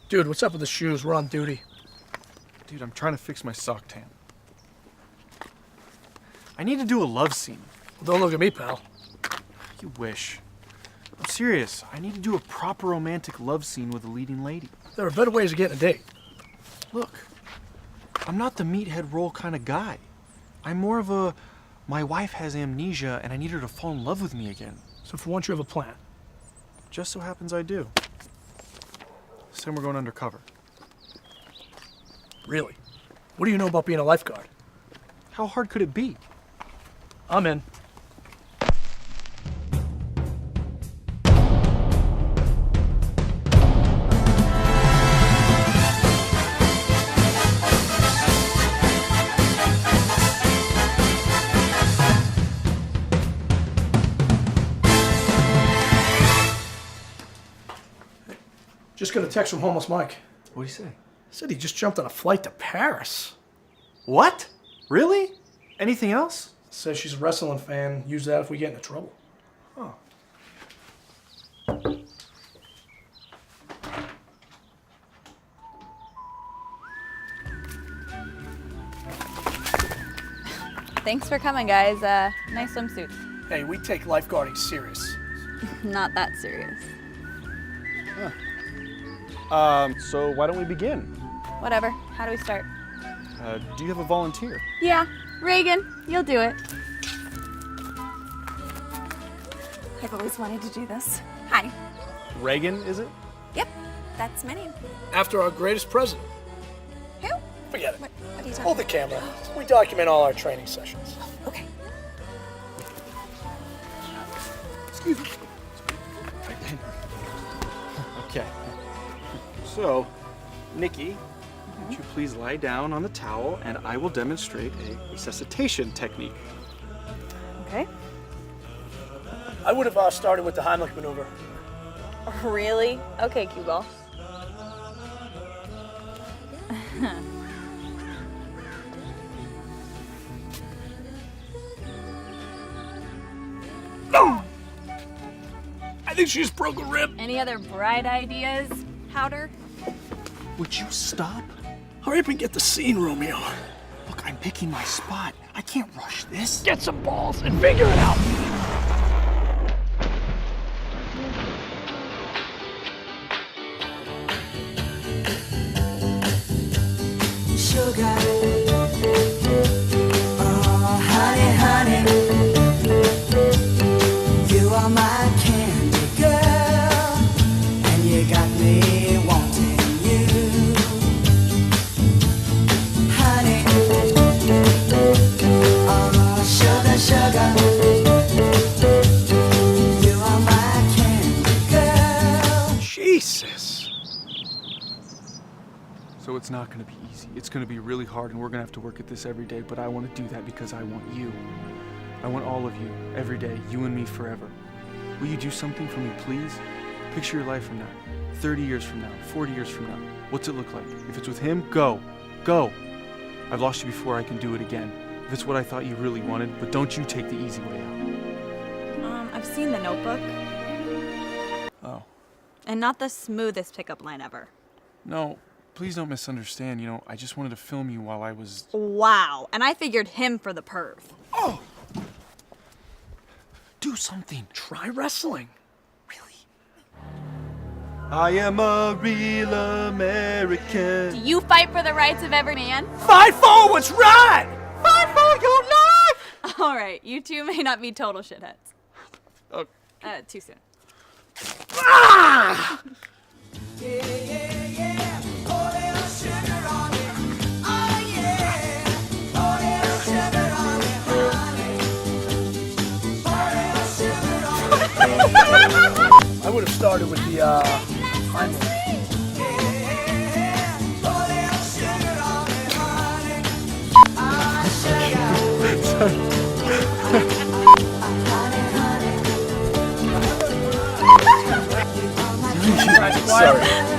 Dude, what's up with the shoes? We're on duty. Dude, I'm trying to fix my sock tan. I need to do a love scene. Well, don't look at me, pal. You wish. I'm serious. I need to do a proper romantic love scene with a leading lady. There are better ways of getting a date. Look, I'm not the meathead role kind of guy. I'm more of a, my wife has amnesia and I need her to fall in love with me again. So for once you have a plan. Just so happens I do. This time we're going undercover. Really? What do you know about being a lifeguard? How hard could it be? I'm in. Just got a text from homeless Mike. What'd he say? Said he just jumped on a flight to Paris. What? Really? Anything else? Says she's a wrestling fan. Use that if we get into trouble. Huh. Thanks for coming, guys. Nice swimsuits. Hey, we take lifeguarding serious. Not that serious. So why don't we begin? Whatever. How do we start? Do you have a volunteer? Yeah, Reagan, you'll do it. I've always wanted to do this. Hi. Reagan, is it? Yep, that's my name. After our greatest president. Who? Forget it. What are you talking Hold the camera. We document all our training sessions. Okay. Excuse me. Okay. So, Nikki, would you please lie down on the towel and I will demonstrate a resuscitation technique. Okay. I would have started with the Heimlich maneuver. Really? Okay, cue ball. No! I think she just broke a rib. Any other bright ideas, Powder? Would you stop? Hurry up and get the scene, Romeo. Look, I'm picking my spot. I can't rush this. Get some balls and figure it out. Sugar, oh honey, honey, you are my candy girl, and you got me wanting you, honey, oh sugar, sugar, you are my candy girl. Jesus. So it's not going to be easy. It's going to be really hard and we're going to have to work at this every day, but I want to do that because I want you. I want all of you, every day, you and me forever. Will you do something for me, please? Picture your life from now, 30 years from now, 40 years from now. What's it look like? If it's with him, go. Go. I've lost you before, I can do it again. If it's what I thought you really wanted, but don't you take the easy way out. I've seen The Notebook, Oh. and not the smoothest pickup line ever. No, please don't misunderstand. You know, I just wanted to film you while I was... Wow, and I figured him for the perv. Oh! Do something. Try wrestling. Really? I am a real American. Do you fight for the rights of every man? Fight for what's right! Fight for your life! All right, you two may not be total shitheads. Okay. Too soon. Ah! Yeah, yeah, yeah. Pour little sugar on it. Oh, yeah. Pour little sugar on it, honey. Pour little sugar on it. I would have started with the, Heimlich. Yeah. Pour little sugar on it, honey. Ah, sugar. Honey, honey. Sorry.